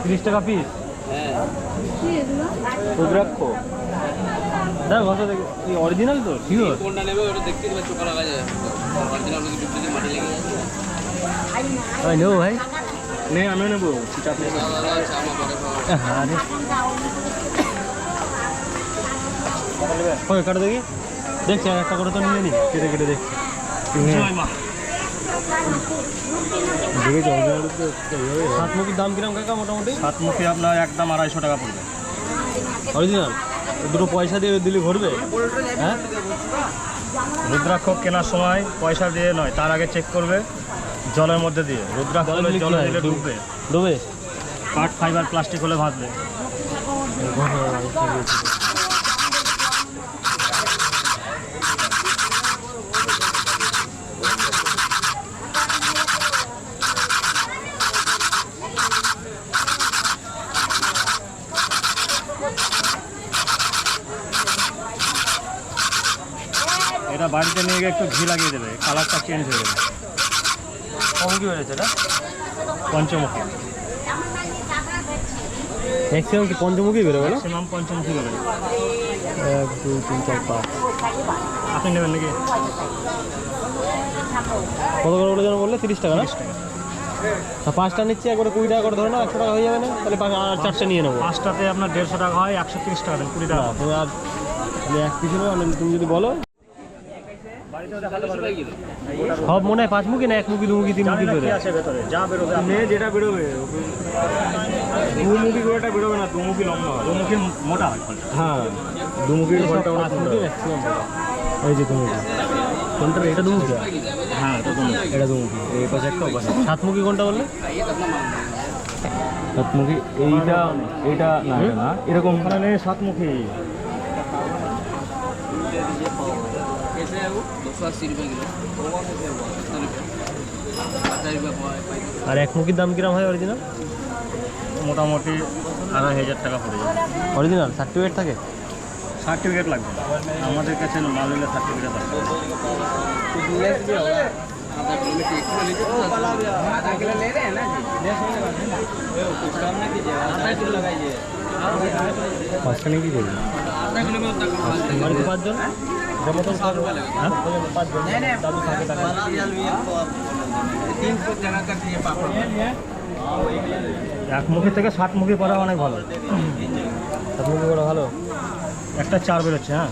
30 টাকা পিস। হ্যাঁ রুদ্রাক্ষ দেখ কত দেখি অরিজিনাল তো শিওর। কোনটা নেবে ওটা দেখতে দিবা চোখা লাগা যায় অরিজিনাল যদি ডুপ্লিকেট মাটি লেগে যায়। ভাই নেবো ভাই নে আমিও নেবো চাপ নেই। আচ্ছা আমার পরে হ্যাঁ রে ওই কাটো দেখি দেখছি একটা করে তো নিয়ে নি কেটে কেটে দেখছি সাতমুখীর দাম কিরম কাকা মোটামুটি? সাতমুখী আপনার একদম 250 টাকা পড়বে। অরিজিনাল দুটো পয়সা দিয়ে দিলে ঘুরবে? হ্যাঁ রুদ্রাক্ষ কেনার সময় পয়সা দিয়ে নয়, তার আগে চেক করবে জলের মধ্যে দিয়ে। রুদ্রাক্ষ জলে দিলে ডুববে, ডুবে কাঠ ফাইবার প্লাস্টিক হলে ভাসবে। এটা বাড়িতে নিয়ে গিয়ে একটু ঘি লাগিয়ে দেবে, কালারটা চেঞ্জ হয়ে যাবে। কমকি বেড়েছে এটা পঞ্চমুখী ম্যাক্সিমাম কি পঞ্চমুখী বেরোবে না? ম্যাক্সিমাম পঞ্চমুখী বেরোবে। 1 2 3 4 5 আপনি নেবেন নাকি? কত করে বলে যেন বললে? 30 টাকা না? 30 টাকা। তা 5টা নিচ্ছি একবারে 20 টাকা করে ধরো না, 100 টাকা হয়ে যাবে না? তাহলে আর 4টে নিয়ে নেবো। 5টাতে আপনার 150 টাকা হয়, 130 টাকা দেন, 20 টাকা। তুমি আর আমি এক পিস নেবো, তুমি যদি বলো সব মনে হয় 5 মুখী না 1 মুখী 2 মুখী 3 মুখী জানি না বেরোবে? কি আছে ভেতরে, যা বেরোবে নে যেটা বেরোবে 2 মুখী গোটা বেরোবে না, 2 মুখী লম্বা হয়, 2 মুখী মোটা হয় ফলটা। হ্যাঁ 2 মুখী ঘন্টা 5 মুখী ম্যাক্সিমাম। এই যে 2 মুখী কোনটা? এটা 2 মুখী। হ্যাঁ তো 2 মুখী। এটা 2 মুখী, এই পাশে একটা ওপাশে 7 মুখী কোনটা বললে? 7 মুখী এইটা এইটা না এটা না এরকম ওখানে নেই 7 মুখী। कैसे है वो 280 रुपये किलो 50 रुपये আর 1 মুখীর দাম কিরম হয় অরিজিনাল? মোটামুটি 2500 টাকা পড়ে যাবে। অরিজিনাল সার্টিফিকেট থাকে? সার্টিফিকেট লাগবে আমাদের কাছে, মাল নিলে সার্টিফিকেট লাগবে। आधा किलो ले रहे हैं ना जी कुछ कम नहीं कीजिए आधा किलो लगाइए 5টা নিয়ে কি করবি? आधा किलो में उतना कम বাড়িতে 5 জন মতন 60 रुपये लगेगा 5 জন দাদু থাকে টাকা 300 जगह कर दिए पापड़ 1 মুখী থেকে 7 মুখী করা অনেক ভালো। 7 মুখী বড় ভালো। একটা 4 বেরোচ্ছে। হ্যাঁ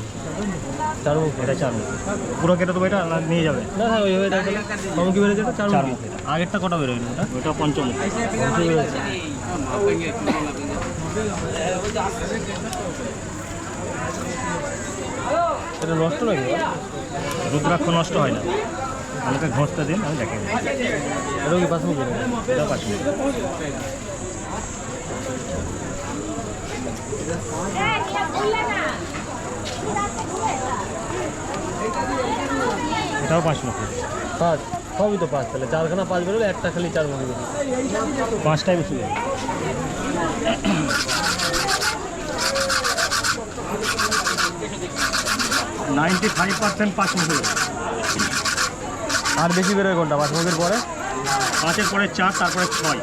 4 মুখী এটা 4 মুখী। পুরো কেটে দেবো, এটা না নিয়ে যাবে? না না ওই ওইটা কম কি বেড়েছে? এটা 4 4 মুখী। মুখী। আগেরটা কটা বেরোয় ওটা? ওইটা পঞ্চমুখী। मापेंगे किलो मापेंगे এটা নষ্ট নাকি? রুদ্রাক্ষ নষ্ট হয় না, আমাকে ঘষতে দিন, আমি দেখে দিই। এটা কি 5 মুখী? এটা 5 মুখী। এটাও 5 মুখী। 5 সবই তো 5, তাহলে 4খানা 5 বেরোলে একটা খালি 4 মুখী বেরোবে। 5টাই বেশি যাবে। (95% 5 মুখী। আর বেশি বেরোয় কোনটা? 5 মুখীর পরে? 5-এর পরে 4, তারপরে 6।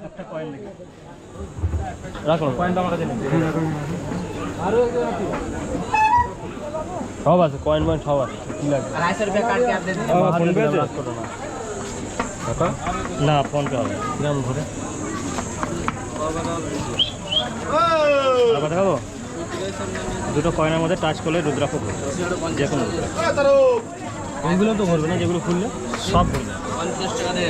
একটা কয়েন দেখি, রাখো কয়েন তো আমার কাছে নেই। সব আছে, কয়েন ময়েন সব আছে। কি লাগবে? 250 रुपये काट के आप दे दें ফোন পে আছে? রাখ করো না কাকা না, ফোন পে হবে। কিরম ধরে আবার দেখাবো? দুটো কয়েনের মধ্যে টাচ করলে রুদ্রাক্ষ ঘুরবে, যে কোনো রুদ্রাক্ষ। এইগুলো তো করবে না যেগুলো খুললে? সব ঘুরবে। 50 টাকা দে